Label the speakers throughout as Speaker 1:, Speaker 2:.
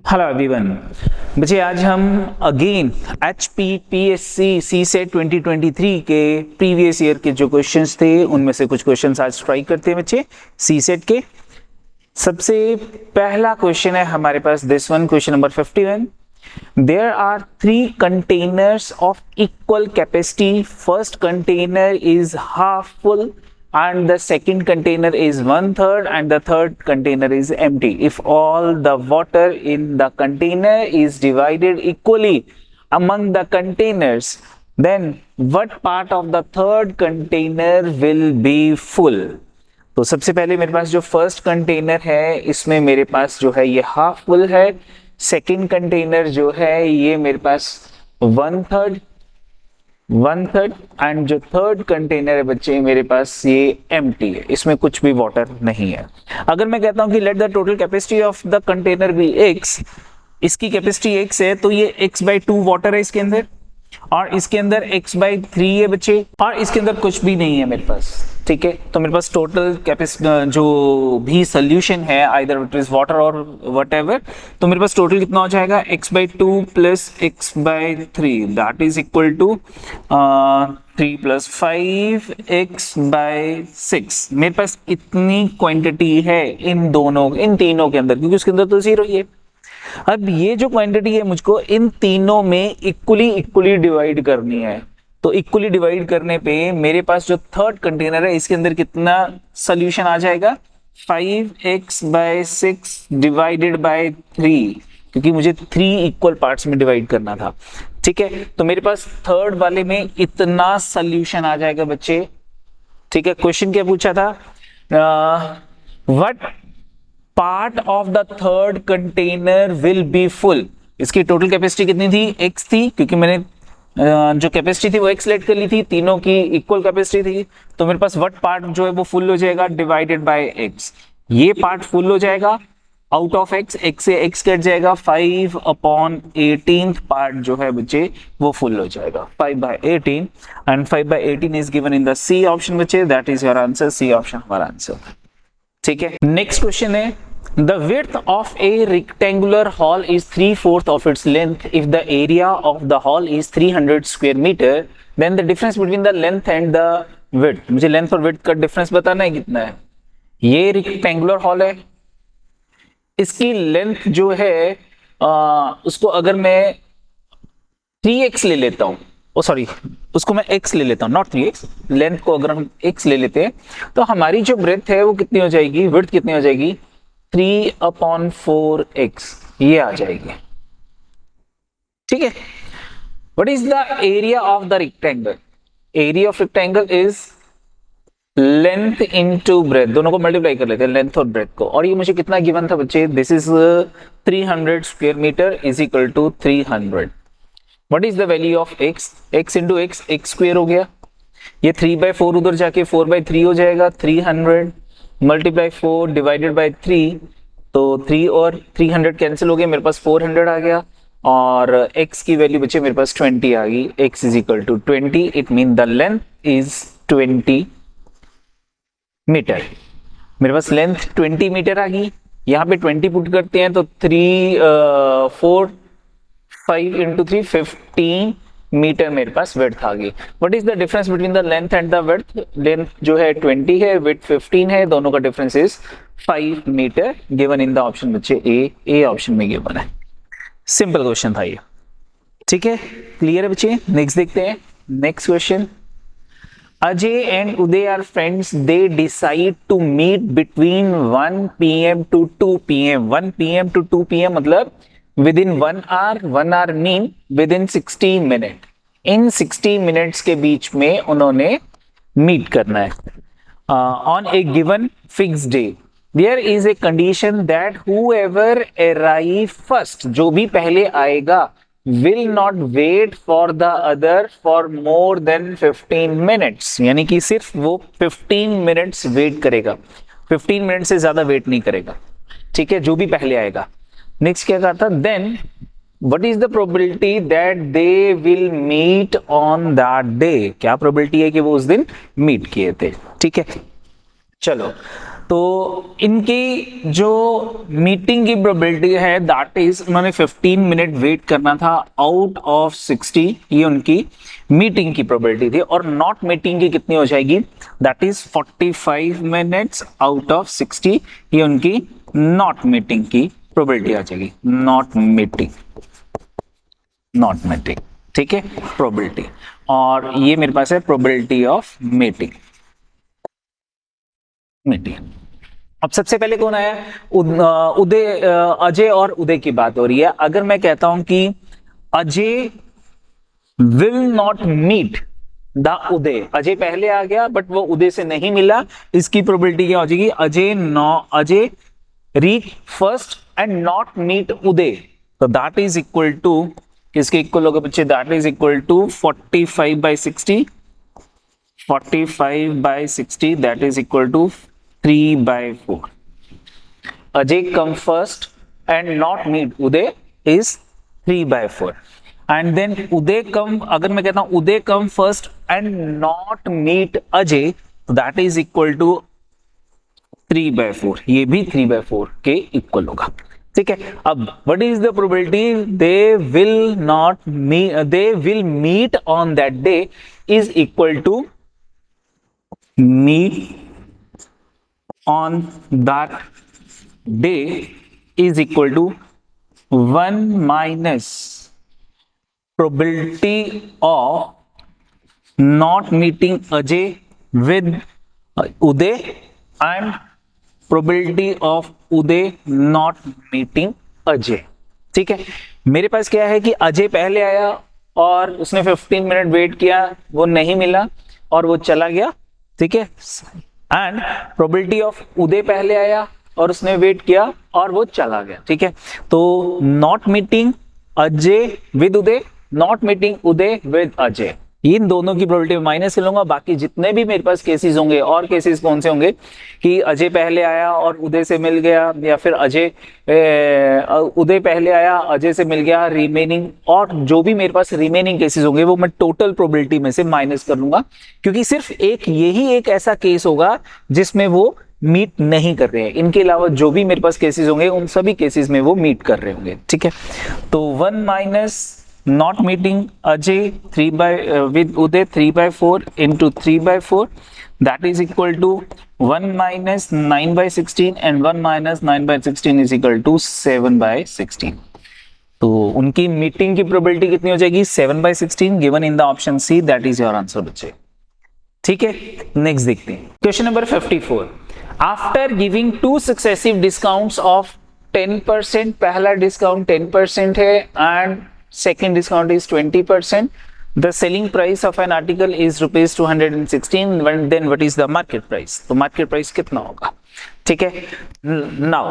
Speaker 1: Hello everyone. बच्चे आज हम अगेन HPPSC CSET 2023 के प्रीवियस ईयर के जो क्वेश्चंस थे उनमें से कुछ क्वेश्चंस आज ट्राई करते हैं बच्चे CSET के। सबसे पहला क्वेश्चन है हमारे पास this one, question number 51। There are 3 containers of equal capacity. First container is half full and the second container is 1/3 and the third container is empty. If all the water in the container is divided equally among the containers, then what part of the third container will be full? तो सबसे पहले मेरे पास जो first container है इसमें मेरे पास जो है ये हाफ फुल है। सेकेंड कंटेनर जो है ये मेरे पास 1/3 एंड जो थर्ड कंटेनर है बच्चे मेरे पास ये एम्प्टी है, इसमें कुछ भी वाटर नहीं है। अगर मैं कहता हूं कि let the total capacity of the container be x, इसकी कैपेसिटी x है तो ये x/2 वाटर है इसके अंदर, और इसके अंदर x/3 है बच्चे, और इसके अंदर कुछ भी नहीं है मेरे पास। ठीक है, तो मेरे पास टोटल कैपेसिटी जो भी सोल्यूशन है आइदर इट इज वाटर और व्हाटएवर, तो मेरे पास टोटल कितना हो जाएगा x/2 plus x/3 that is equal to 3 + 5 x/6। मेरे पास इतनी क्वांटिटी है इन तीनों के अंदर, क्योंकि उसके अंदर तो 0 ही है। अब ये जो क्वांटिटी है मुझको इन तीनों में इक्वली डिवाइड करनी है। तो इक्वली डिवाइड करने पे मेरे पास जो थर्ड कंटेनर है इसके अंदर कितना सॉल्यूशन आ जाएगा, 5x/6 डिवाइडेड बाय 3, क्योंकि मुझे 3 इक्वल पार्ट्स में डिवाइड करना था। ठीक है, तो मेरे पास थर्ड वाले में इतना सॉल्यूशन आ जाएगा बच्चे। ठीक है, क्वेश्चन क्या पूछा था, what part of the third container will be full. इसकी टोटल कैपेसिटी कितनी थी, x थी, क्योंकि मैंने जो कैपेसिटी थी वो x लेट कर ली थी, तीनों की इक्वल कैपेसिटी थी। तो मेरे पास व्हाट पार्ट जो है वो फुल हो जाएगा डिवाइडेड बाय x। ये पार्ट फुल हो जाएगा आउट ऑफ x से x कट जाएगा, 5/18 पार्ट जो है बच्चे वो फुल हो जाएगा, 5/18 and 5/18 is given in the C option बच्चे, that is your answer. C option हमारा आंसर। ठीक है, नेक्स्ट क्वेश्चन है, the width of a rectangular hall is 3/4 of its length. If the area of the hall is 300 square meter, then the difference between the length and the width, मुझे length और width का difference बताना है कितना है। ये rectangular hall है, इसकी लेंथ जो है उसको अगर मैं 3x ले लेता हूं, सॉरी उसको मैं x ले लेता हूं, नॉट 3x, लेंथ को अगर हम x ले लेते हैं तो हमारी जो ब्रेथ है वो कितनी हो जाएगी, विड्थ कितनी हो जाएगी, 3/4x ये आ जाएगी। ठीक है, what is the area of the rectangle, area of rectangle is length into breadth, दोनों को मल्टीप्लाई कर लेते हैं लेंथ और ब्रेथ को, और ये मुझे कितना गिवन था बच्चे, this is 300 square meter is equal to 300। What is the value of x, x into x, x square हो गया, ये 3/4 उधर जाके 4/3 हो जाएगा, 300 मल्टीप्लाई 4 डिवाइडेड बाय 3, तो 3 और 300 कैंसिल हो गया, मेरे पास 400 आ गया, और x की वैल्यू बचे मेरे पास 20 आ गई, x is equal to 20, it mean the length is 20 meter. मेरे पास लेंथ 20 मीटर आ गई, यहाँ पे 20 पुट करते हैं तो 5 इंटू 3 15 मीटर मेरे पास विड्थ आ गई। What is the difference between the length and the width, length जो है 20 है, विड्थ 15 है, दोनों का difference is 5 meter, given in the option बच्चे ए ऑप्शन में गिवन है। सिंपल क्वेश्चन था ये। ठीक है, क्लियर है बच्चे। नेक्स्ट देखते हैं, next question, Ajay and Uday are friends, they decide to meet between 1 PM to 2 PM। 1 PM to 2 PM मतलब within 1 hour mean within 60 minute, इन 60 मिनट्स के बीच में उन्होंने मीट करना है on a given fix day. There is a condition that whoever arrive first, जो भी पहले आएगा, will not wait for the other for more than 15 minutes, यानी कि सिर्फ वो 15 मिनट्स वेट करेगा, 15 मिनट से ज्यादा वेट नहीं करेगा। ठीक है, जो भी पहले आएगा। नेक्स्ट क्या कहा था, then what is the probability that they will meet on that day, क्या प्रोबेबिलिटी है कि वो उस दिन मीट किए थे। ठीक है, चलो तो इनकी जो मीटिंग की प्रोबेबिलिटी है दैट इज, उन्होंने 15 मिनट वेट करना था आउट ऑफ 60, ये उनकी मीटिंग की प्रोबेबिलिटी थी। और नॉट मीटिंग की कितनी हो जाएगी, that is 45 minutes out of 60, ये उनकी नॉट मीटिंग की प्रोबेबिलिटी आ जाएगी। नॉट मीटिंग, नॉट मीटिंग, ठीक है, प्रोबेबिलिटी। और ये मेरे पास है प्रोबेबिलिटी ऑफ मीटिंग। अब सबसे पहले कौन आया, उदय, अजय और उदय की बात हो रही है। अगर मैं कहता हूं कि Ajay will not meet the Uday, Ajay पहले आ गया बट वो उदय से नहीं मिला, इसकी प्रोबेबिलिटी क्या हो जाएगी, Ajay reach first and not meet Uday, तो दैट इज इक्वल टू, किसके इक्वल होगा बच्चे, that is equal to 45/60, 45/60 that is equal to 3/4. Ajay come first and not meet Uday is 3/4. And then Uday come, अगर मैं कहता हूं Uday come first and not meet Ajay, that is equal to 3/4. ये भी 3/4 के equal होगा, ठीक है। अब what is the probability they will meet on that day is equal to meet on that day is equal to 1 minus probability of not meeting Ajay with Uday and probability of Uday not meeting Ajay, ठीक है। मेरे पास क्या है कि अजय पहले आया और उसने 15 मिनट वेट किया, वो नहीं मिला और वो चला गया, ठीक है। एंड प्रोबेबिलिटी ऑफ उदय पहले आया और उसने वेट किया और वो चला गया, ठीक है। तो not meeting Ajay with Uday, not meeting Uday with Ajay, इन दोनों की प्रोबेबिलिटी माइनस कर लूंगा। बाकी जितने भी मेरे पास केसेस होंगे, और केसेस कौन से होंगे कि अजय पहले आया और उदय से मिल गया, या फिर उदय पहले आया अजय से मिल गया, रिमेनिंग, और जो भी मेरे पास रिमेनिंग केसेस होंगे वो मैं टोटल प्रोबेबिलिटी में से माइनस कर लूंगा, क्योंकि सिर्फ यही एक ऐसा केस होगा जिसमें वो मीट नहीं कर रहे हैं। इनके अलावा जो भी मेरे पास केसेस होंगे उन सभी केसेस में वो मीट कर रहे होंगे, ठीक है। तो 1 minus not meeting Ajay with Uday 3/4 into 3/4, that is equal to 1 minus 9/16 and 1 minus 9/16 is equal to 7/16. तो उनकी मीटिंग की प्रोबेबिलिटी कितनी हो जाएगी, 7/16 given in the option C, that is your answer बच्चे, ठीक है। नेक्स्ट देखते हैं question number 54। After giving 2 successive discounts of 10%, पहला डिस्काउंट 10% है and second discount is 20%, the selling price of an article is rupees 216, then what is the market price, तो market price कितना होगा, ठीक है। now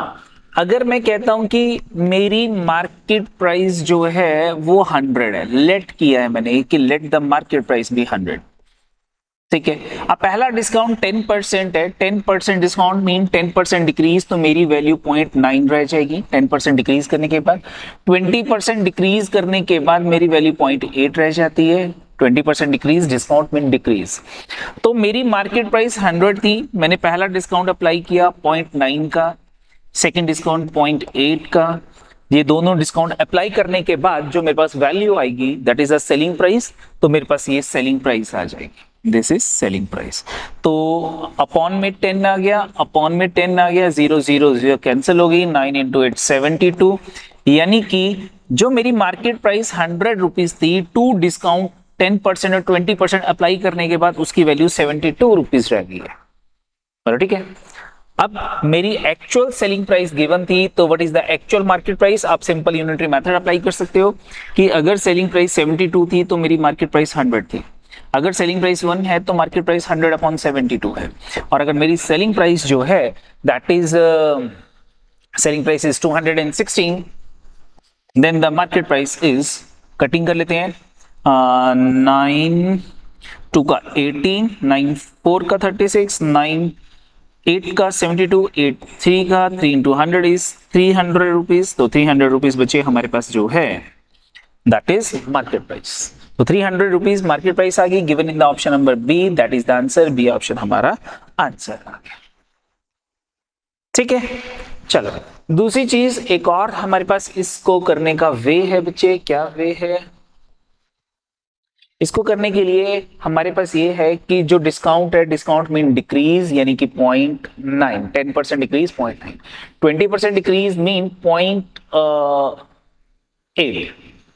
Speaker 1: अगर मैं कहता हूं कि मेरी मार्केट प्राइस जो है वो 100 है, लेट किया है मैंने कि लेट द मार्केट प्राइस भी 100, ठीक है। अब पहला डिस्काउंट 10% है, 10% डिस्काउंट मीन 10% डिक्रीज, तो मेरी वैल्यू 0.9 रह जाएगी 10% डिक्रीज करने के बाद। 20% डिक्रीज करने के बाद मेरी वैल्यू 0.8 रह जाती है। 20% डिक्रीज, डिस्काउंट मीन डिक्रीज, तो मेरी मार्केट प्राइस 100 थी, मैंने पहला डिस्काउंट अप्लाई किया 0.9 का, सेकेंड डिस्काउंट 0.8 का, ये दोनों डिस्काउंट अप्लाई करने के बाद जो मेरे पास वैल्यू आएगी that is a selling price, तो मेरे पास ये सेलिंग प्राइस आ जाएगी, दिस इज सेलिंग प्राइस। तो अपॉन में 10 आ गया, अपॉन में 10 आ गया, 0 0 0 कैंसिल होगी, 9 into 8 72, यानी कि जो मेरी मार्केट प्राइस 100 रुपीज थी, 2 डिस्काउंट 10% और 20% अप्लाई करने के बाद उसकी वैल्यू 72 रुपीज रह गई है, ठीक है। अब मेरी एक्चुअल सेलिंग प्राइस गिवन थी, तो what is the actual market price, आप सिंपल यूनिटरी मेथड अप्लाई कर सकते हो कि अगर सेलिंग प्राइस 72 थी तो मेरी मार्केट प्राइस 100 थी, अगर सेलिंग प्राइस 1 है तो मार्केट प्राइस 100/72 है, और अगर मेरी सेलिंग प्राइस जो है that is selling price is 216, then the market price is, cutting कर लेते हैं, 9 2 का 18, 9 4 का 36, 9 8 का 72, 8 3 का 3 into 100 इज 300 रुपीज, तो 300 रुपीज बचे हमारे पास जो है दैट इज मार्केट प्राइस। तो 300 रुपीज मार्केट प्राइस आ गई given in the option number B, that is the answer, B option हमारा आंसर आ गया। ठीक है, चलो दूसरी चीज एक और हमारे पास इसको करने का वे है बच्चे। क्या वे है? इसको करने के लिए हमारे पास ये है कि जो डिस्काउंट है, डिस्काउंट मीन डिक्रीज, यानी कि 0.9, 10% डिक्रीज 0.9, 20% डिक्रीज मीन 0.8,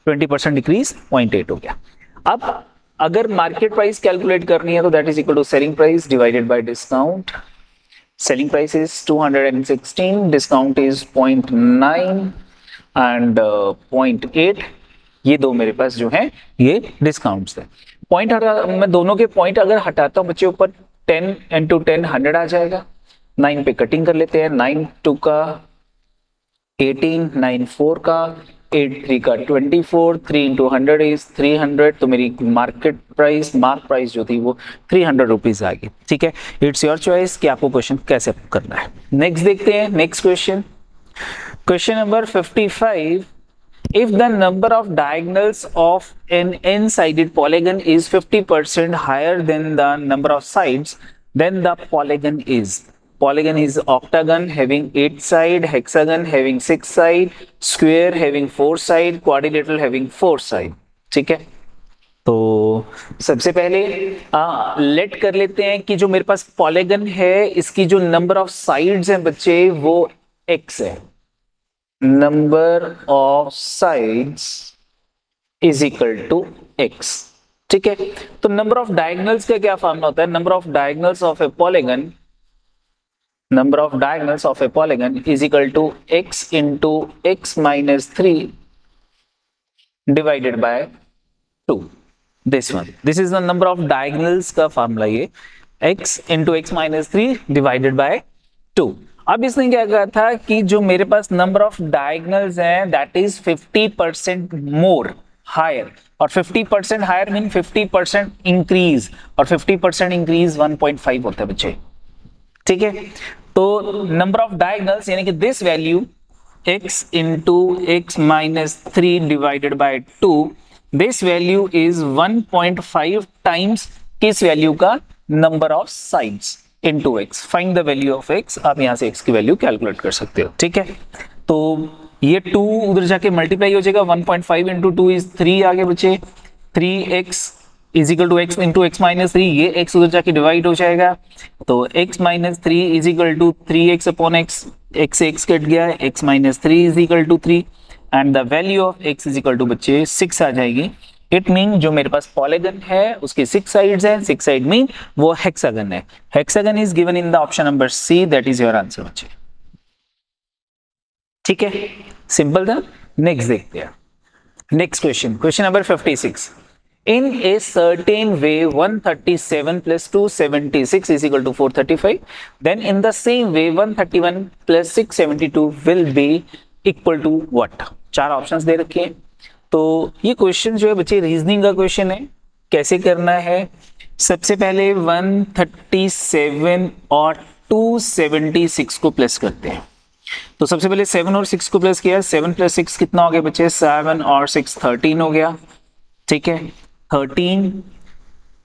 Speaker 1: 20% डिक्रीज 0.8 हो गया। अब अगर मार्केट प्राइस कैलकुलेट करनी है तो that is equal to selling price divided by discount. Selling price is 216, discount is 0.9 and 0.8। ये दो मेरे पास जो है ये डिस्काउंट्स है। पॉइंट मैं दोनों के पॉइंट अगर हटाता हूं बच्चे, ऊपर 10 इंटू 10 100 आ जाएगा। 9 पे कटिंग कर लेते हैं, 9 2 का 18, 9 4 का 8 3 का 24, 3 इंटू 100 इज 300। तो मेरी मार्केट प्राइस, मार्क प्राइस जो थी वो 300 रुपीज आ गई। ठीक है, इट्स योर चॉइस कि आपको क्वेश्चन कैसे करना है। नेक्स्ट देखते हैं, next question, question number 55। If the number of diagonals of an n-sided polygon is 50% higher than the number of sides, then the polygon is octagon having 8 side, hexagon having 6 side, square having 4 side, quadrilateral having 4 side। ठीक है, तो सबसे पहले late कर लेते हैं कि जो मेरे पास पॉलीगन है इसकी जो नंबर ऑफ साइड्स हैं बच्चे वो x है। Number of sides is equal to x। ठीक है, तो नंबर ऑफ डायगोनल्स का क्या फॉर्मूला होता है? Number of diagonals of a polygon, number of diagonals of a polygon is equal to x into x minus 3 divided by 2। This one, this is the number of diagonals का formula, ये x into x minus 3 divided by 2। अब इसने क्या कहा था कि जो मेरे पास नंबर ऑफ डायगोनल्स हैं दैट इज 50% मोर हायर, और 50% हायर मीन 50% इंक्रीज, और 50% इंक्रीज 1.5 होता है बच्चे। ठीक है, तो नंबर ऑफ डायगोनल्स यानी कि this value x into x minus 3 divided by 2, this value is 1.5 times किस वैल्यू का? Number of sides into x। Find the value of x। आप यहां से x की वैल्यू कैलकुलेट कर सकते हो। ठीक है, तो ये 2 उधर जाके मल्टीप्लाई हो जाएगा, 1.5 इंटू 2 इज 3 आगे बचे, 3x is equal to x into x minus 3, ये x उधर जाके डिवाइड हो जाएगा, तो x minus 3 is equal to 3x upon x, x से x कट गया, x minus 3 is equal to 3 and the value of x is equal to बच्चे 6 आ जाएगी। इट मीन जो मेरे पास पॉलीगन है उसकी 6 साइड्स हैं, 6 साइड मीन वो हेक्सागन है। Hexagon is given in the option number C, that is your answer बच्चे। ठीक है, सिंपल था। नेक्स्ट देखते हैं, next question, question number 56। In a certain way 137 plus 276 is equal to 435, then in the same way 131 plus 672 will be equal to what? 4 options दे रखे हैं। तो ये क्वेश्चन जो है बच्चे रीजनिंग का क्वेश्चन है। कैसे करना है? सबसे पहले 137 और 276 को प्लस करते हैं। तो सबसे पहले 7 और 6 को प्लस किया, 7 प्लस 6 कितना हो गया बच्चे? 7 और 6 13 हो गया। ठीक है, 13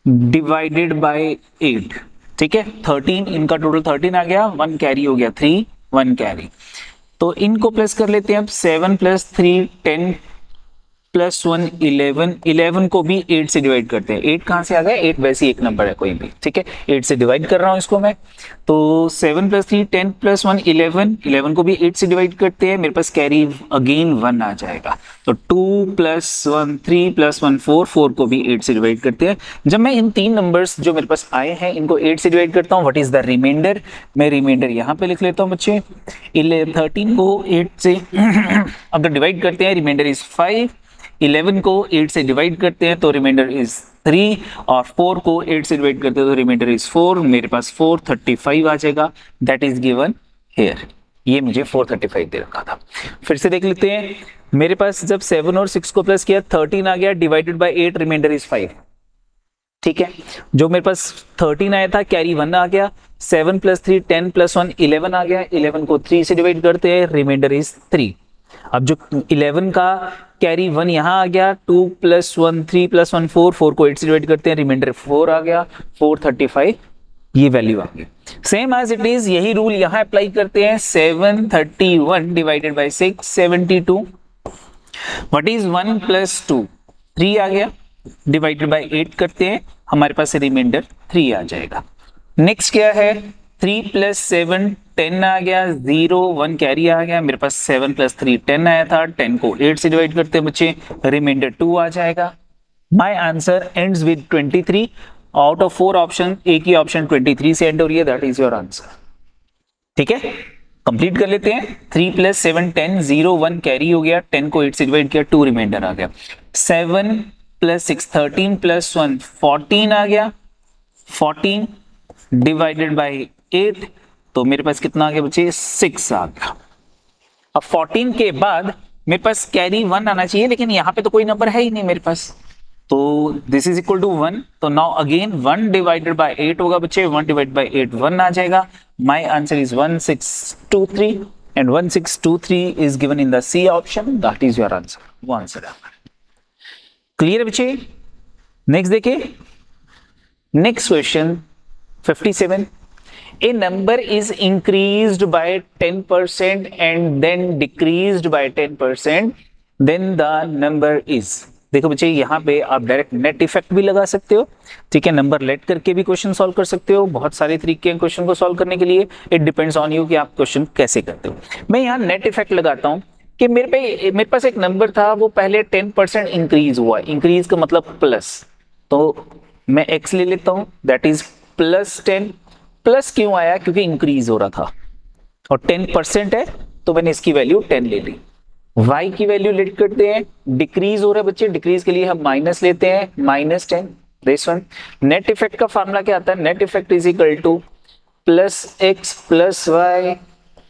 Speaker 1: डिवाइडेड बाय 8। ठीक है, 13 इनका टोटल 13 आ गया, 1 कैरी हो गया, 3 1 कैरी। तो इनको प्लस कर लेते हैं अब। 7 प्लस 3 10 प्लस 1 11, 11 को भी 8 से डिवाइड करते हैं। 8 कहां से आ गया? 8 वैसे ही एक नंबर है कोई भी। ठीक है, 8 से डिवाइड कर रहा हूं इसको मैं। तो 7 प्लस 3 10 प्लस 1 11, 11 को भी 8 से डिवाइड करते हैं, मेरे पास कैरी अगेन 1 आ जाएगा। तो 2 प्लस 1 3 प्लस 1 4, 4 को भी 8 से डिवाइड करते हैं। जब मैं इन 3 नंबर्स जो मेरे पास आए हैं इनको 8 से डिवाइड करता हूँ, व्हाट इज द रिमाइंडर? मैं रिमाइंडर यहाँ पे लिख लेता हूँ बच्चे। 13 को 8 से अगर डिवाइड करते हैं रिमाइंडर इज 5, 11 को 8 से डिवाइड करते हैं तो रिमाइंडर इज 3, और 4 को 8 से डिवाइड करते हैं तो रिमाइंडर इज 4। मेरे पास 435 आ जाएगा, दैट इज गिवन हियर। ये मुझे 435 दे रखा था। फिर से देख लेते हैं, मेरे पास जब 7 और 6 को प्लस किया 13 आ गया, डिवाइडेड बाय 8, रिमाइंडर इज 5। ठीक है, जो मेरे पास 13 आया था कैरी 1 आ गया। 7 प्लस 3 10 प्लस 1 11 आ गया, 11 को 3 से डिवाइड करते हैं, रिमाइंडर इज 3। अब जो 11 का कैरी 1 यहां आ गया, 2 प्लस 1 3 प्लस 1 4, 4 को 8 से डिवाइड करते हैं, रिमाइंडर 4 आ गया, 435 ये वैल्यू आ गई। सेम एज इट इज यही रूल यहां अप्लाई करते हैं। 731 divided by 6 72। What is 1 plus 2? 3 आ गया, डिवाइडेड बाय 8 करते हैं, हमारे पास रिमाइंडर 3 आ जाएगा। नेक्स्ट क्या है, 3 प्लस 7 10 आ गया, 0 1 कैरी आ गया, मेरे पास 7 प्लस 3 10 आया था, 10 को 8 से डिवाइड करते हैं बच्चे, रिमाइंडर 2 आ जाएगा। My answer ends with 23। Out of 4 option एक ही ऑप्शन 23 से एंड हो रही है, दैट इज योर आंसर। ठीक है, कंप्लीट कर लेते हैं। 3 प्लस 7 10, 0 1 कैरी हो गया, 10 को 8 से डिवाइड किया, 2 रिमाइंडर आ गया। 7 प्लस 6 13 प्लस 1 14 आ गया, 14 डिवाइडेड बाय 8, तो मेरे पास कितना आ गया बच्चे, 6 आ गया। अब 14 के बाद मेरे पास कैरी 1 आना चाहिए, लेकिन यहां पे तो कोई नंबर है ही नहीं मेरे पास, तो दिस इज इक्वल टू 1। तो नाउ अगेन 1 डिवाइडेड बाय 8 होगा बच्चे, 1 डिवाइडेड बाय 8 1 आ जाएगा। My answer is 1623 and 1623 is given in the C option, that is your answer. वो आंसर है हमारा। क्लियर है बच्चे? नेक्स्ट देखिए, next question 57। A number is increased by 10% and then decreased by 10%, then the number is। देखो बच्चे यहाँ पे आप डायरेक्ट नेट इफेक्ट भी लगा सकते हो, ठीक है, नंबर लेट करके भी क्वेश्चन सॉल्व कर सकते हो। बहुत सारे तरीके हैं क्वेश्चन को सॉल्व करने के लिए, इट डिपेंड्स ऑन यू कि आप क्वेश्चन कैसे करते हो। मैं यहाँ नेट इफेक्ट लगाता हूँ कि मेरे पास एक नंबर था, वो पहले 10% इंक्रीज हुआ, इंक्रीज का मतलब प्लस, तो मैं x ले लेता हूँ, दैट इज प्लस 10। प्लस क्यों आया? क्योंकि इंक्रीज हो रहा था और 10% है, तो मैंने इसकी वैल्यू 10 ले ली। y की वैल्यू लेट करते हैं, डिक्रीज हो रहा है बच्चे, डिक्रीज के लिए हम माइनस लेते हैं, -10 दिस वन। नेट इफेक्ट का फार्मूला क्या आता है? Net effect is equal two plus x plus y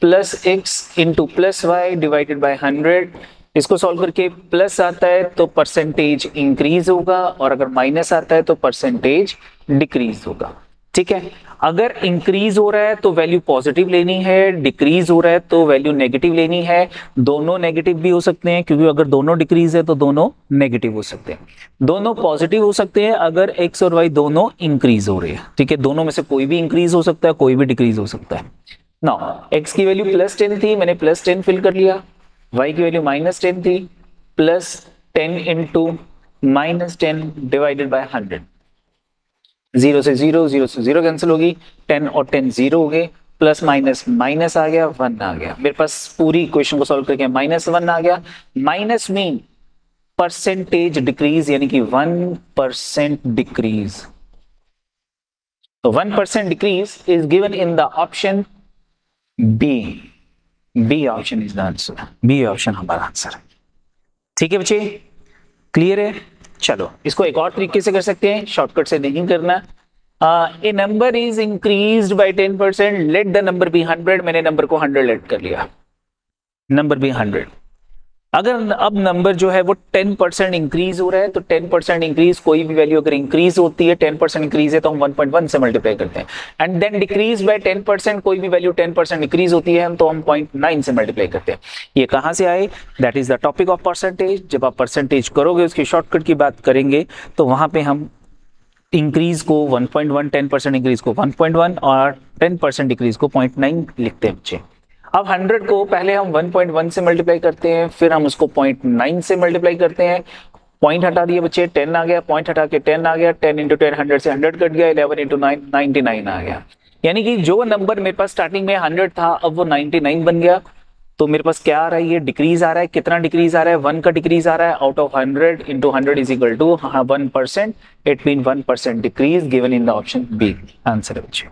Speaker 1: plus x into plus y divided by 100। इसको सॉल्व करके प्लस आता है तो परसेंटेज इंक्रीज होगा, और अगर माइनस आता है तो परसेंटेज डिक्रीज होगा। ठीक है, अगर इंक्रीज हो रहा है तो वैल्यू पॉजिटिव लेनी है, डिक्रीज हो रहा है तो वैल्यू नेगेटिव लेनी है। दोनों नेगेटिव भी हो सकते हैं, क्योंकि अगर दोनों डिक्रीज है तो दोनों नेगेटिव हो सकते हैं। दोनों पॉजिटिव हो सकते हैं अगर x और y दोनों इंक्रीज हो रहे हैं। ठीक है, दोनों में से कोई भी इंक्रीज हो सकता है, कोई भी डिक्रीज हो सकता है। नाउ x की वैल्यू प्लस 10 थी, मैंने प्लस 10 फिल कर लिया। y की वैल्यू माइनस 10 थी, plus 10 into minus 10 divided by 100। 0 से 0, 0 से 0 कैंसिल होगी, 10 और 10 0 हो गए, प्लस माइनस माइनस आ गया, 1 आ गया। मेरे पास पूरी इक्वेशन को सॉल्व करके -1 आ गया। माइनस मीन परसेंटेज डिक्रीज, यानी कि 1% डिक्रीज। तो 1% decrease is given in the option B. B option is the answer, B option हमारा आंसर है। ठीक है बच्चे, क्लियर है? चलो इसको एक और तरीके से कर सकते हैं, शॉर्टकट से नहीं करना। A number is increased by 10%, let the number be 100। मैंने नंबर को 100 लेट कर लिया, नंबर बी 100। अगर अब नंबर जो है वो 10% इंक्रीज हो रहा है, तो 10% इंक्रीज, कोई भी वैल्यू अगर इंक्रीज होती है, 10% इंक्रीज है तो हम 1.1 से मल्टीप्लाई करते हैं। एंड देन डिक्रीज बाय 10%, कोई भी वैल्यू 10% इंक्रीज होती है तो हम 0.9 से मल्टीप्लाई करते हैं। ये कहां से आए? That is the topic of percentage. जब आप परसेंटेज करोगे, उसकी शॉर्टकट की बात करेंगे, तो वहां पे हम इंक्रीज को 1.1, 10% इंक्रीज को 1.1 और 10% डिक्रीज को 0.9 लिखते हैं बच्चे। अब 100 को पहले हम 1.1 से मल्टीप्लाई करते हैं, फिर हम उसको 0.9 से मल्टीप्लाई करते हैं। पॉइंट हटा दिए बच्चे, 10 आ गया, पॉइंट हटा के 10 आ गया, 10 इंटू 10 100 से 100 कट गया, 11 इंटू 9 99 आ गया। यानी कि जो नंबर मेरे पास स्टार्टिंग में 100 था, अब वो 99 बन गया। तो मेरे पास क्या आ रहा है? ये डिक्रीज आ रहा है। कितना डिक्रीज आ रहा है? 1 का डिक्रीज आ रहा है। Out of 100 into 100 is equal to 1%। It mean 1% decrease given in the option B. Answer है बच्चे।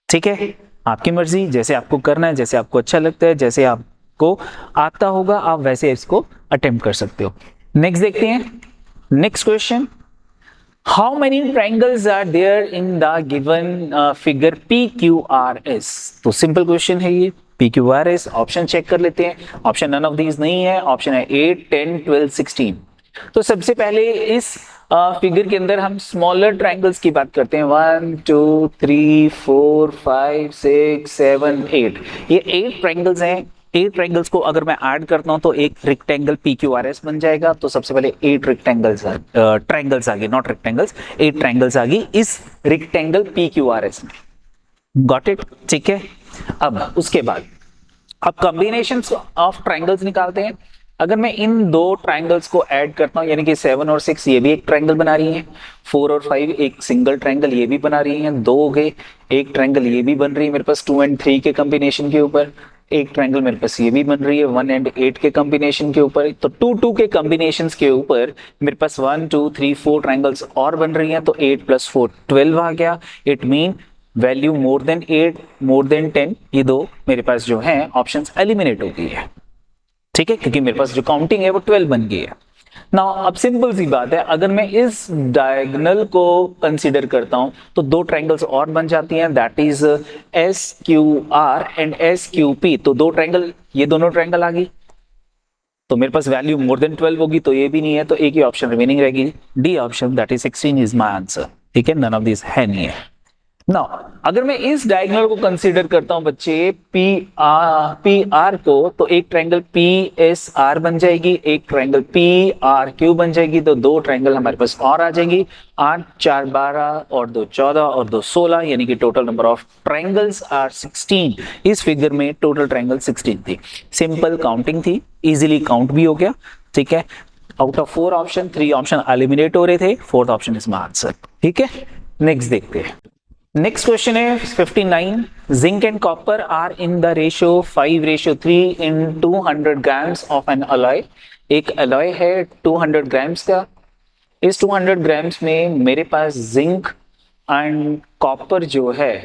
Speaker 1: ठीक है, आपकी मर्जी, जैसे आपको करना है, जैसे आपको अच्छा लगता है, जैसे आपको आता होगा, आप वैसे इसको अटेम्प्ट कर सकते हो। नेक्स्ट देखते हैं, next question, how many triangles are there in the given figure PQRS। तो सिंपल क्वेश्चन है ये, PQRS। ऑप्शन चेक कर लेते हैं। ऑप्शन नन ऑफ दीज नहीं है, ऑप्शन है 8, 10, 12, 16। तो सबसे पहले इस फिगर के अंदर हम स्मॉलर ट्राइंगल्स की बात करते हैं। 1 2 3 4 5 6 7 8, ये 8 ट्राइंगल्स हैं। 8 ट्राइंगल्स को अगर मैं ऐड करता हूं तो एक रेक्टेंगल PQRS बन जाएगा। तो सबसे पहले 8 रेक्टेंगल्स ट्राइंगल्स आ गए, नॉट रेक्टेंगल्स, 8 ट्राइंगल्स आ गई इस रेक्टेंगल PQRS में। गॉट इट, ठीक है। अब उसके बाद अब कॉम्बिनेशंस ऑफ ट्राइंगल्स निकालते हैं। अगर मैं इन दो ट्राइंगल्स को ऐड करता हूं, यानी कि 7 और 6 ये भी एक ट्राइंगल बना रही हैं, 4 और 5 एक सिंगल ट्राइंगल ये भी बना रही हैं, दो हो गए, एक ट्राइंगल ये भी बन रही है मेरे पास 2 एंड 3 के कॉम्बिनेशन के ऊपर, एक ट्राइंगल मेरे पास ये भी बन रही है 1 एंड 8 के कॉम्बिनेशन के ऊपर। तो 2 2 के कॉम्बिनेशन के ऊपर मेरे पास 1 2 3 4 ट्राइंगल्स और बन रही हैं, तो 8 + 4 12 आ गया। It mean value more than 8 more than 10, ये दो मेरे पास जो है ऑप्शंस एलिमिनेट हो गई है, ठीक है, क्योंकि मेरे पास जो काउंटिंग है वो 12 बन गई है। नाउ अब सिंपल सी बात है, अगर मैं इस डायगोनल को कंसीडर करता हूं तो दो ट्रायंगल्स और बन जाती हैं, that is S Q R and S Q P. तो दो ट्रायंगल, ये दोनों ट्रायंगल आ गई, तो मेरे पास वैल्यू मोर देन 12 होगी, तो ये भी नहीं है, तो एक ही ऑप्शन रिमेनिंग रहेगी, D option, that is 16 is my answer, ठीक है, नन ऑफ दिस है नहीं है। नाउ अगर मैं इस डायगोनल को कंसीडर करता हूं बच्चे पी आर को, तो एक ट्रायंगल पी एस आर बन जाएगी, एक ट्रायंगल पी आर क्यू बन जाएगी, तो दो ट्रायंगल हमारे पास और आ जाएंगी, 8 4 12 और 2 14 और 2 16, यानी कि total number of triangles are 16। इस फिगर में टोटल ट्रायंगल 16 थी, सिंपल काउंटिंग थी, इजीली काउंट भी हो गया, ठीक है। Out of 4 option 3 option eliminate हो रहे थे, 4th option is my answer, ठीक है। नेक्स्ट देखते हैं। नेक्स्ट क्वेश्चन है 59, zinc and copper are in the ratio 5:3 in 200 grams of an alloy. एक अलॉय है 200 ग्राम्स का, इस 200 ग्राम्स में मेरे पास जिंक एंड कॉपर जो है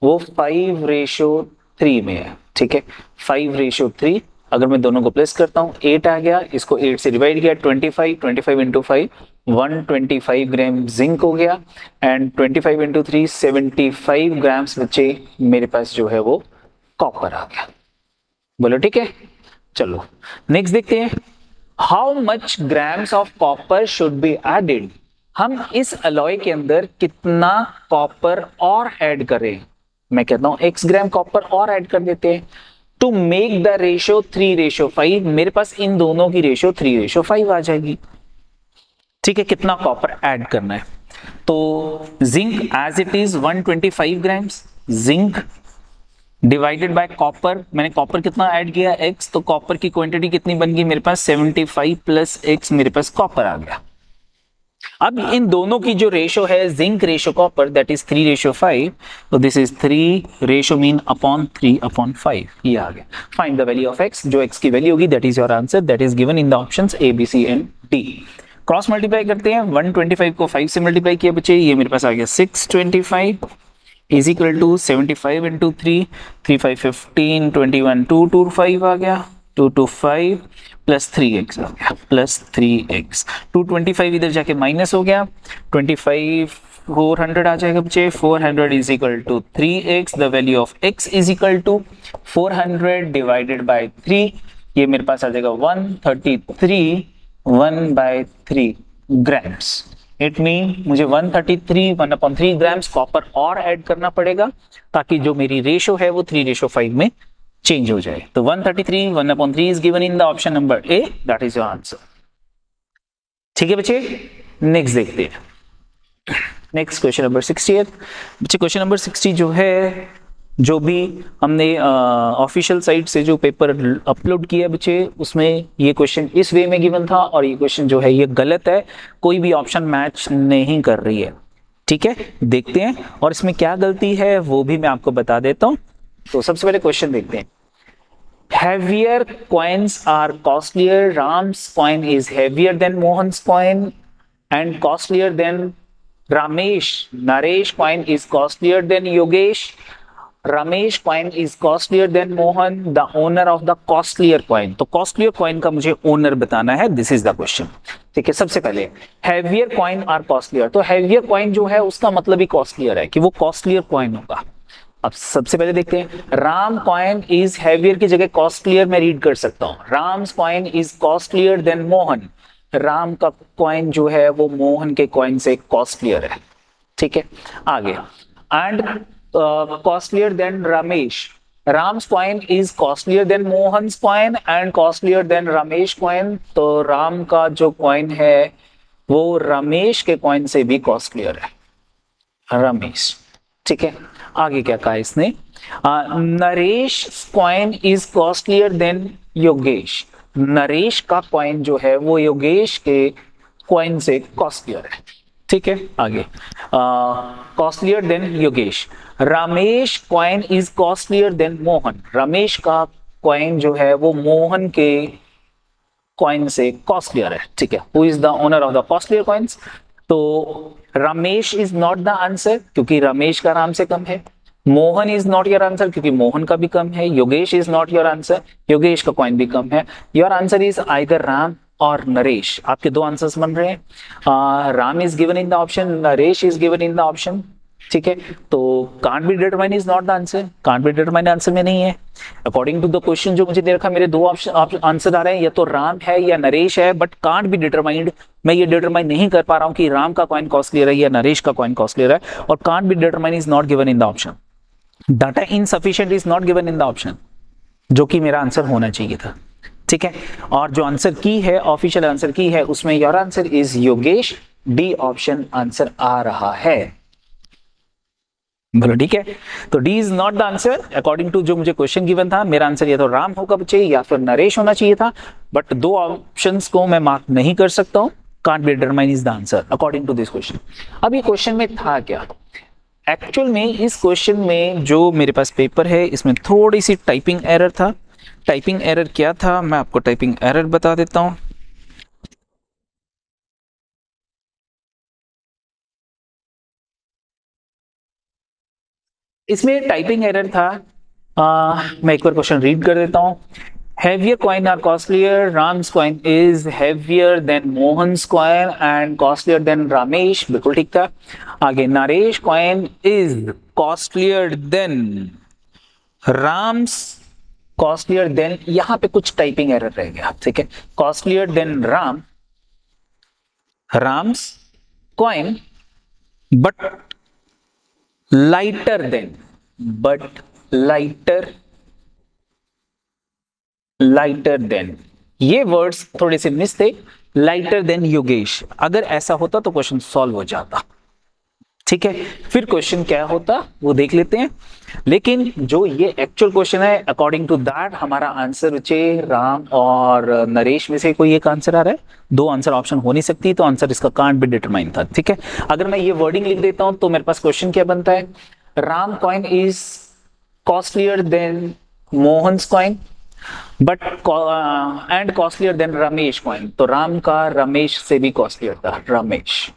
Speaker 1: वो 5:3 में है, ठीक है, 5:3। अगर मैं दोनों को प्लेस करता हूं, 8 आ गया, इसको 8 से डिवाइड किया, 25 इंटू 5 125 ग्राम जिंक हो गया, एंड 25 इंटू 3 75 ग्राम्स बच्चे मेरे पास जो है वो कॉपर आ गया। बोलो ठीक है, चलो नेक्स्ट देखते हैं। How much grams of copper should be added. हम इस अलॉय के अंदर कितना कॉपर और ऐड करें, मैं कहता हूं x ग्राम कॉपर और ऐड कर देते हैं टू मेक द रेशियो 3:5। मेरे पास इन दोनों की रेशियो 3:5 आ जाएगी, ठीक है। कितना कॉपर ऐड करना है, तो zinc as it is 125 grams, zinc divided by copper, मैंने कॉपर कितना ऐड किया x, तो कॉपर की क्वांटिटी कितनी बन गई मेरे पास 75 प्लस x, मेरे पास कॉपर आ गया। अब इन दोनों की जो रेशो है zinc ratio copper, that is 3:5, तो this is 3 ratio mean upon 3/5, ये आ गया। Find the value of x, जो x की वैल्यू होगी that is your answer, that is given in the options A B C and D। Cross multiply करते हैं, 125 को 5 से मल्टीप्लाई किया बच्चे, ये मेरे पास आ गया 625 इज इक्वल टू 75 इंटू 3, 3 5 15 21 225 आ गया, 225 प्लस 3x आ गया, प्लस 3x, 225 इधर जाके माइनस हो गया, 25 400 आ जाएगा बच्चे, 400 is equal to 3x, the value of x is equal to 400 divided by 3, ये मेरे पास आ जाएगा 133 1/3 ग्राम्स। इट मीन मुझे 133 1/3 ग्राम्स कॉपर और ऐड करना पड़ेगा, ताकि जो मेरी रेशो है वो 3:5 में चेंज हो जाए। तो 133 1/3 is given in the option number A, that is your answer, ठीक है बच्चे। नेक्स्ट देखते हैं, नेक्स्ट क्वेश्चन नंबर 60। बच्चे क्वेश्चन नंबर 60 जो है, जो भी हमने ऑफिशियल साइट से जो पेपर अपलोड किया बच्चे, उसमें ये क्वेश्चन इस वे में गिवन था, और ये क्वेश्चन जो है ये गलत है, कोई भी ऑप्शन मैच नहीं कर रही है, ठीक है। देखते हैं और इसमें क्या गलती है वो भी मैं आपको बता देता हूं। तो सबसे पहले क्वेश्चन देखते हैं। Heavier coins are costlier. Ram's coin is heavier than Mohan's coin and costlier than Ramesh. Naresh coin is costlier than Yogesh. Ramesh coin is costlier than Mohan, the owner of the costlier coin. तो costlier coin का मुझे owner बताना है, this is the question, ठीक है। सबसे पहले heavier coin are costlier, तो heavier coin जो है उसका मतलब ही costlier है, कि वो costlier coin होगा। अब सबसे पहले देखते हैं, राम कॉइन इज हैवियर की जगह कॉस्टलियर मैं रीड कर सकता हूं, Ram's coin is costlier then Mohan, Ram का कॉइन जो है वो मोहन के कॉइन से कॉस्टलियर है, ठीक है। आगे, and costlier then Ramesh, Ram's coin is costlier then Mohan's coin and costlier then Ramesh coin, तो राम का जो कॉइन है वो रमेश के कॉइन से भी कॉस्टलियर है, रमेश, ठीक है। आगे क्या कहा इसने, Naresh coin is costlier then Yogesh. Naresh का कॉइन जो है वो योगेश के कॉइन से कॉस्टलियर है, ठीक है। आगे costlier then Yogesh. Ramesh coin is costlier then Mohan. Ramesh का कॉइन जो है वो मोहन के कॉइन से कॉस्टलियर है, ठीक है। Who is the owner of the costlier coins? तो Ramesh is not the answer क्योंकि रमेश का राम से कम है। Mohan is not your answer क्योंकि मोहन का भी कम है। Yogesh is not your answer, Yogesh का कॉइन भी कम है। Your answer is either Ram और नरेश। आपके दो आंसर्स बन रहे हैं। Ram is given in the option, Naresh is given in the option, ठीक है। तो can't be determine is not the answer, can't be determine answer में नहीं है। अकॉर्डिंग टू द क्वेश्चन जो मुझे दे रखा, मेरे दो ऑप्शन आंसर आ रहे हैं, या तो राम है या नरेश है, बट कांट बी डिटरमाइंड। मैं ये डिटरमाइन नहीं कर पा रहा हूं कि राम का कॉइन कॉस्टलियर है या नरेश का कॉइन कॉस्टलियर है, और can't be determine is not given in the option. Data insufficient is not given in the option, जो कि मेरा आंसर होना चाहिए था, ठीक है। और जो आंसर की है, ऑफिशियल आंसर की है, उसमें your answer is Yogesh, D option answer आ रहा है। बोलो ठीक है। तो D is not the answer according to जो मुझे क्वेश्चन गिवन था। मेरा आंसर या तो राम होगा चाहिए या फिर नरेश होना चाहिए था, बट दो ऑप्शंस को मैं मार्क नहीं कर सकता हूं। Can't be determine is the answer according to this question. अब ये क्वेश्चन में था क्या एक्चुअल में? इस क्वेश्चन में जो मेरे पास पेपर है, इसमें थोड़ी सी टाइपिंग एरर था। टाइपिंग एरर क्या था, मैं आपको टाइपिंग एरर बता देता हूं। इसमें टाइपिंग एरर था। मैं एक बार क्वेश्चन रीड कर देता हूं। Heavier coin are costlier. Ram's coin is heavier than Mohan's coin and costlier than Ramesh. बिल्कुल ठीक था। आगे Naresh coin is costlier than Ram's costlier than, यहां पे कुछ टाइपिंग एरर रह गया, ठीक है। costlier than Ram's coin but lighter than, lighter than, ये वर्ड्स थोड़े से मिस थे। लाइटर देन योगेश, अगर ऐसा होता तो क्वेश्चन सॉल्व हो जाता, ठीक है। फिर क्वेश्चन क्या होता वो देख लेते हैं। लेकिन जो ये एक्चुअल क्वेश्चन है, अकॉर्डिंग टू दैट हमारा आंसर बचे राम और नरेश में से कोई एक आंसर आ रहा है। दो आंसर ऑप्शन हो नहीं सकती, तो आंसर इसका कांट बी डिटरमाइन था, ठीक है। अगर मैं ये वर्डिंग लिख देता हूं तो मेरे पास क्वेश्चन क्या बनता है, Ram coin is costlier then Mohan's coin but and costlier then Ramesh coin. तो राम का रमेश से भी कॉस्टलियर था, रमेश,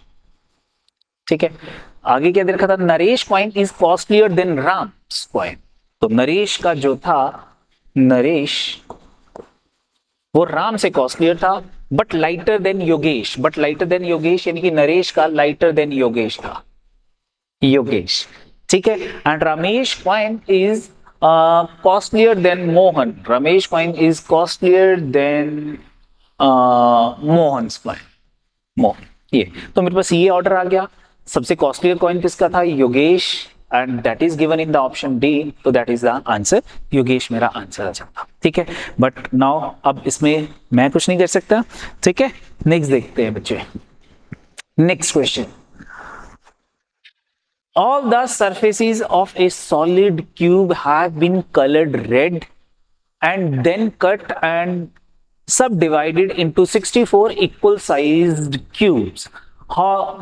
Speaker 1: ठीक है। आगे क्या दे रखा था, Naresh coin is costlier then Ram's coin. तो नरेश का जो था, नरेश वो राम से कॉस्टलियर था, but lighter than Yogesh. But lighter than Yogesh यानी कि नरेश का लाइटर देन योगेश था, योगेश, ठीक है। And Ramesh coin is costlier than Mohan. Ramesh coin is costlier than Mohan's coin. Mohan, ये तो मेरे पास ये ऑर्डर आ गया। सबसे कॉस्टलियर कॉइन किसका था, Yogesh, and that is given in the option D, तो that is the answer. Yogesh मेरा आंसर आ जाता, ठीक है। बट नाउ अब इसमें मैं कुछ नहीं कर सकता, ठीक है। नेक्स्ट देखते हैं बच्चे, next question. All the surfaces of a solid cube have been colored red and then cut and subdivided into 64 equal sized cubes.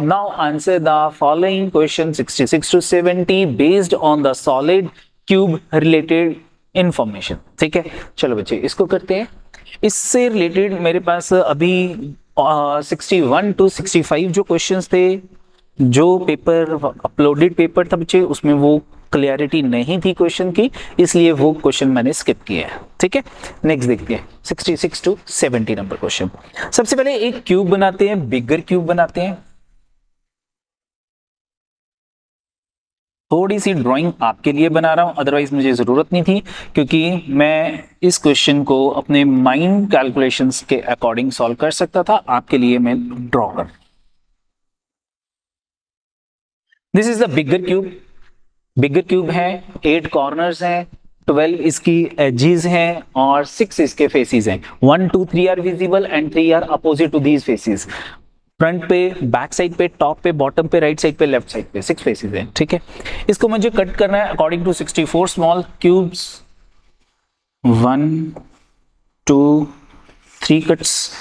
Speaker 1: Now answer the following question 66 to 70 based on the solid cube related information. ठीक है, चलो बच्चे इसको करते हैं। इससे related मेरे पास अभी 61 to 65 जो क्वेश्चंस थे, जो पेपर अपलोडेड पेपर था बच्चे, उसमें वो क्लियरिटी नहीं थी क्वेश्चन की, इसलिए वो क्वेश्चन मैंने स्किप किया है, ठीक है। नेक्स्ट देखते हैं 66 टू 70 नंबर क्वेश्चन। सबसे पहले एक क्यूब बनाते हैं, बिगर क्यूब बनाते हैं। थोड़ी सी ड्राइंग आपके लिए बना रहा हूं, अदरवाइज मुझे जरूरत नहीं थी, क्योंकि मैं इस क्वेश्चन को अपने माइंड कैलकुलेशंस के अकॉर्डिंग सॉल्व कर सकता था। आपके लिए मैं ड्रॉ कर, this is the bigger cube. Bigger cube है, 8 कॉर्नर्स हैं, 12 इसकी एजेस हैं और 6 इसके फेसेस हैं। 1 2 3 are visible and 3 are opposite to these faces. Front पे, बैक साइड पे, टॉप पे, बॉटम पे, राइट साइड पे, लेफ्ट साइड पे 6 फेसेस हैं, ठीक है। इसको मुझे कट करना है according to 64 small cubes, 1 2 3 cuts,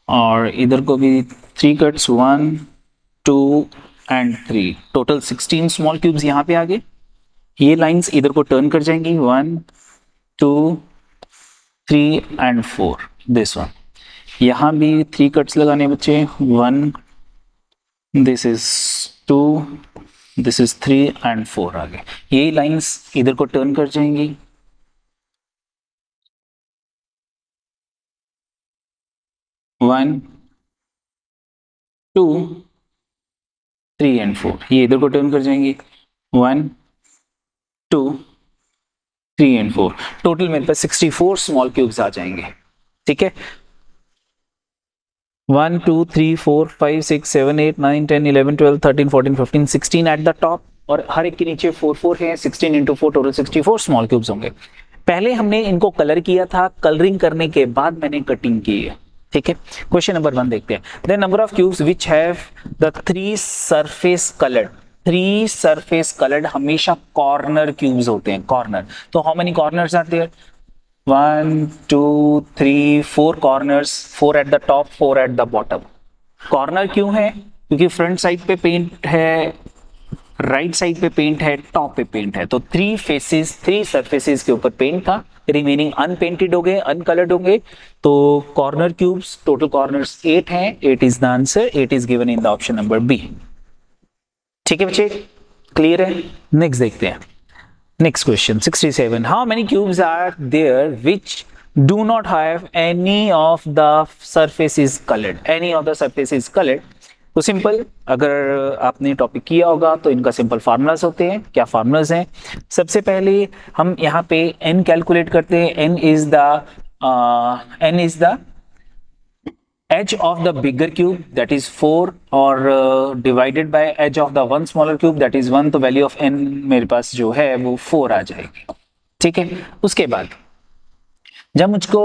Speaker 1: और इधर को भी 3 cuts, 1 2 and 3, total 16 small cubes यहाँ पे आ गए। ये लाइंस इधर को टर्न कर जाएंगी, 1 2 3 एंड 4, दिस वन। यहाँ भी 3 कट्स लगाने बच्चे, 1, this is 2, this is 3 and 4 आ गए। यही लाइंस इधर को टर्न कर जाएंगी, 1 2 3 एंड 4, ये इधर को टर्न कर जाएंगी, 1 2 3 एंड 4, टोटल मेरे पास 64 स्मॉल क्यूब्स आ जाएंगे, ठीक है। 1 2 3 4 5 6 7 8 9 10 11 12 13 14 15 16 एट द टॉप, और हर एक के नीचे 4 4 है, 16 इंटू 4 टोटल 64 स्मॉल क्यूब्स होंगे। पहले हमने इनको कलर किया था, कलरिंग करने के बाद मैंने कटिंग की है, ठीक है। क्वेश्चन नंबर 1 देखते हैं। The number of cubes which have the 3 surface coloured, 3 surface coloured हमेशा कॉर्नर क्यूब्स होते हैं, कॉर्नर। तो how many corners are there, 1 2 3 4 corners, 4 at the top, 4 at the bottom. Corner क्यों है, क्योंकि फ्रंट साइड पे पेंट है, राइट साइड पे पेंट है, टॉप पे पेंट है, तो 3 फेसेस, 3 सरफेसेस के ऊपर पेंट था, रिमेनिंग अनपेंटेड हो गए, अनकलर्ड हो गए। तो कॉर्नर क्यूब्स, टोटल कॉर्नर्स 8 हैं, 8 is the answer, 8 is given in the option number B, ठीक है बच्चे, क्लियर है। नेक्स्ट देखते हैं, next question 67, how many cubes are there which do not have any of the surface is coloured, any of the surface is coloured. तो simple, अगर आपने topic किया होगा तो इनका सिंपल फार्मूलाज होते हैं। क्या फार्मूलाज हैं, सबसे पहले हम यहाँ पे n कैलकुलेट करते हैं, n is the edge of the bigger cube that is 4 और divided by edge of the one smaller cube that is 1, तो वैल्यू ऑफ n मेरे पास जो है वो 4 आ जाएगी, ठीक है। उसके बाद जब मुझको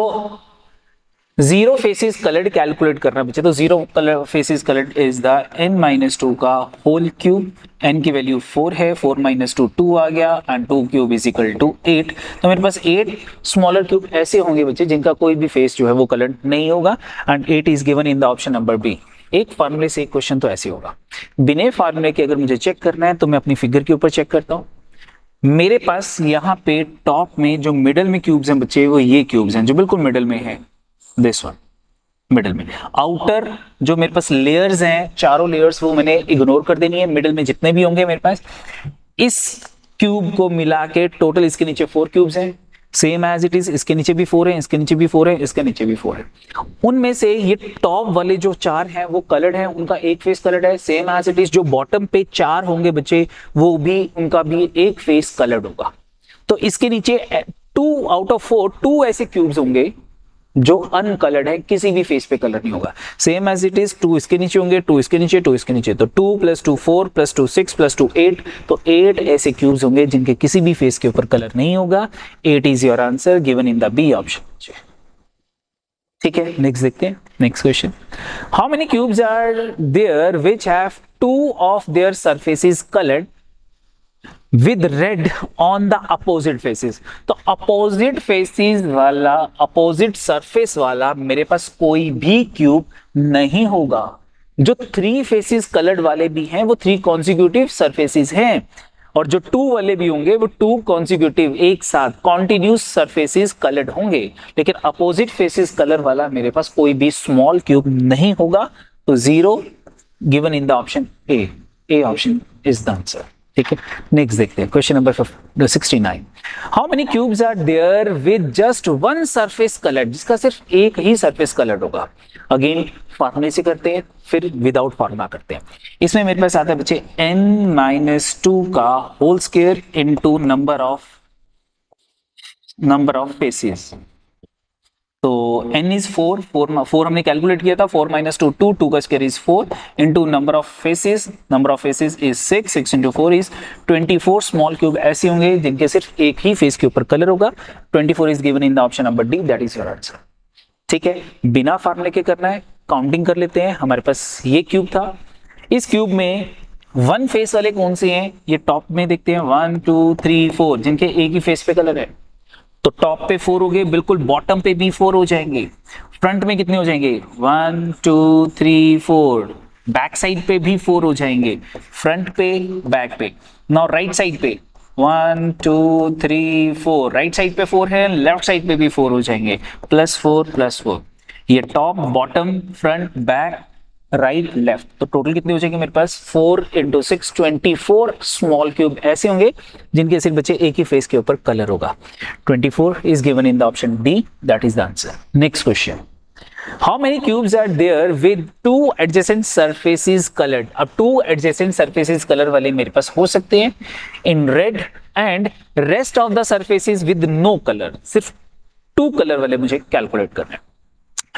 Speaker 1: 0 फेसेस कलर्ड कैलकुलेट करना बचे, तो 0 colour faces coloured is the n-2 का होल क्यूब, n की वैल्यू 4 है, 4 - 2 2 आ गया, and 2 cube is equal to 8। तो मेरे पास 8 स्मॉलर क्यूब ऐसे होंगे बच्चे जिनका कोई भी फेस जो है वो कलर्ड नहीं होगा, and 8 is given in the option number B. एक फार्मूले से एक क्वेश्चन तो ऐसे होगा। बिना फार्मूले के अगर मुझे चेक करना है तो मैं अपनी फिगर के ऊपर चेक करता हूँ। मेरे पास यहाँ पे टॉप में जो मिडल में क्यूब्स हैं बच्चे, वो ये क्यूब्स हैं जो बिल्कुल मिडल में है, दिस वन मिडल में। आउटर जो मेरे पास लेयर्स हैं, चारों लेयर्स, वो मैंने इग्नोर कर देनी है। मिडल में जितने भी होंगे मेरे पास, इस क्यूब को मिला के टोटल इसके नीचे 4 क्यूब्स हैं, सेम एज इट इज। इसके नीचे भी 4 है, इसके नीचे भी 4 है, इसके नीचे भी 4 है। उनमें से ये टॉप वाले जो 4 हैं वो कलर्ड है, उनका एक फेस कलर्ड है, सेम एज इट इज। जो बॉटम पे 4 होंगे बच्चे, वो भी, उनका भी एक फेस कलर्ड होगा। तो इसके नीचे 2 आउट ऑफ 4 2 ऐसे क्यूब्स होंगे जो अनकलर्ड है, किसी भी फेस पे कलर नहीं होगा। सेम एज इट इज, 2 इसके नीचे होंगे, 2 इसके नीचे, 2 इसके नीचे, तो 2 + 2 4 + 2 6 + 2 8, तो 8 ऐसे क्यूब्स होंगे जिनके किसी भी फेस के ऊपर कलर नहीं होगा। 8 is your answer, given in the B option, ठीक है। नेक्स्ट देखते हैं, next question, how many cubes are there which have 2 of their surfaces coloured with red on the opposite faces। तो opposite faces वाला, opposite surface वाला मेरे पास कोई भी क्यूब नहीं होगा। जो 3 faces colored वाले भी हैं वो 3 consecutive surfaces हैं, और जो 2 वाले भी होंगे वो 2 consecutive, एक साथ continuous surfaces colored होंगे। लेकिन opposite faces color वाला मेरे पास कोई भी small cube नहीं होगा। तो 0 given in the option A, A option is the answer, ठीक है। नेक्स्ट देखते हैं, question number 69, how many cubes are there with just 1 surface coloured, जिसका सिर्फ एक ही सरफेस कलर्ड होगा। अगेन फार्मूले से करते हैं, फिर विदाउट फार्मूला करते हैं। इसमें मेरे पास आता है बच्चे n-2 का whole square into number of faces. तो n इज 4 हमने कैलकुलेट किया था, 4 - 2 2, 2 का square is 4 into number of faces is 6 into 4 is 24 small cube ऐसे होंगे जिनके सिर्फ एक ही फेस के ऊपर कलर होगा। 24 is given in the option number D, that is your answer, ठीक है, बिना फार्मूले के करना है, काउंटिंग कर लेते हैं। हमारे पास ये क्यूब था, इस क्यूब में वन फेस वाले कौन से हैं, ये टॉप में देखते हैं 1 2 3 4 जिनके एक ही फेस पे कलर है, तो टॉप पे 4 हो गए, बिल्कुल बॉटम पे भी 4 हो जाएंगे। फ्रंट में कितने हो जाएंगे 1 2 3 4, बैक साइड पे भी 4 हो जाएंगे, फ्रंट पे बैक पे। नाउ राइट साइड पे 1 2 3 4, राइट साइड पे 4 है, लेफ्ट साइड पे भी 4 हो जाएंगे, +4 ये top bottom front back right left, तो टोटल कितने हो जाएंगे मेरे पास 4 × 6 24 स्मॉल क्यूब ऐसे होंगे जिनके सिर्फ बच्चे एक ही फेस के ऊपर कलर होगा। 24 is given in the option D, that is the answer. Next question, how many cubes are there with two adjacent surfaces colored? अब two adjacent surfaces color वाले मेरे पास हो सकते हैं in red and rest of the surfaces with no color, सिर्फ 2 colour वाले मुझे calculate करना है।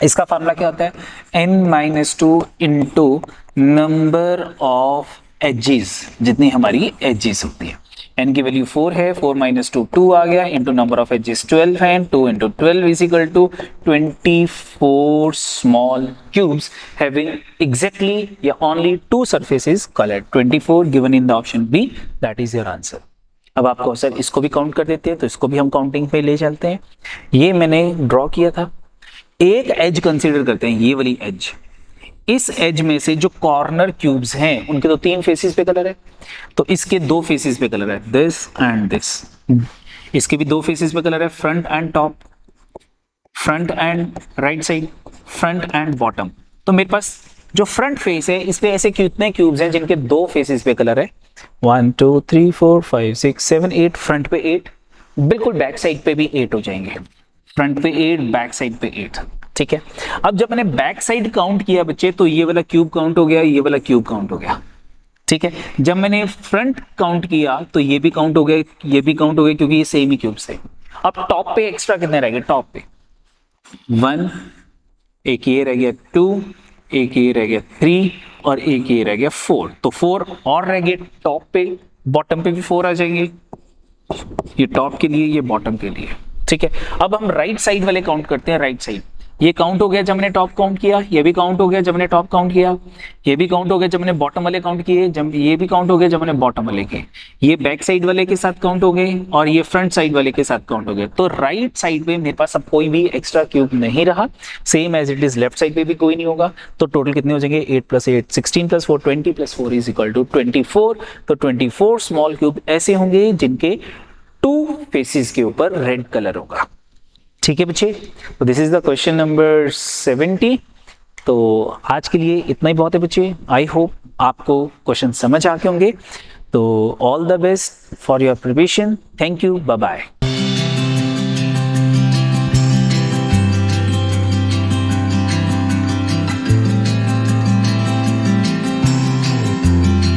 Speaker 1: इसका फार्मूला क्या होता है, n-2 into number of edges, जितनी हमारी एजेस होती है। n की वैल्यू 4 है, 4 - 2 2 आ गया, इंटू नंबर ऑफ एजेस 12 है, 2 × 12 is equal to 24 small cubes having exactly या only 2 surfaces coloured. 24 given in the option B, that is your answer. अब आपको सर इसको भी काउंट कर देते हैं, तो इसको भी हम काउंटिंग पे ले चलते हैं। ये मैंने ड्रॉ किया था, एक एज कंसीडर करते हैं, ये वाली एज, इस एज में से जो कॉर्नर क्यूब्स हैं उनके तो 3 फेसेस पे कलर है, तो इसके 2 फेसेस पे कलर है, दिस एंड दिस। इसके भी 2 फेसेस पे कलर है, front end top, front end right side, front end bottom. तो मेरे पास जो फ्रंट फेस है इस पे ऐसे कितने क्यूब्स हैं जिनके 2 फेसेस पे कलर है, 1 2 3 4 5 6 7 8, फ्रंट पे 8, बिल्कुल बैक साइड पे भी 8 हो जाएंगे, फ्रंट पे 8 बैक साइड पे 8। ठीक है, अब जब मैंने बैक साइड काउंट किया बच्चे, तो ये वाला क्यूब काउंट हो गया, ये वाला क्यूब काउंट हो गया। ठीक है, जब मैंने फ्रंट काउंट किया तो ये भी काउंट हो गया, ये भी काउंट हो गया, क्योंकि ये सेम ही क्यूब्स थे। अब टॉप पे एक्स्ट्रा कितने रह गए, टॉप पे 1, एक ये रह गया 2, एक ये रह गया 3 और एक ये रह गया 4, तो 4 और रह गए टॉप पे, बॉटम पे भी 4 आ जाएंगे, ये टॉप के लिए, ये बॉटम के लिए। ठीक है, अब हम राइट साइड वाले काउंट करते हैं। राइट साइड ये काउंट हो गया जब मैंने टॉप काउंट किया, ये भी काउंट हो गया जब मैंने टॉप काउंट किया, ये भी काउंट हो गया जब मैंने बॉटम वाले काउंट किए, जब ये भी काउंट हो गया जब मैंने बॉटम वाले किए, ये बैक साइड वाले के साथ काउंट हो गए और ये फ्रंट साइड वाले के साथ काउंट हो गए। तो राइट साइड पे मेरे पास अब कोई भी एक्स्ट्रा क्यूब नहीं रहा, same as it is left side पे भी कोई नहीं होगा। तो टोटल कितने हो जाएंगे, 8 + 8 16 + 4 20 + 4 इज इक्वल टू 24। तो 24 स्मॉल क्यूब ऐसे होंगे जिनके 2 फेसेस के ऊपर रेड कलर होगा। ठीक है बच्चे, तो this is the question number 70। तो आज के लिए इतना ही बहुत है बच्चे। आई होप आपको क्वेश्चन समझ आ गए होंगे। तो all the best for your preparation. Thank you, bye bye.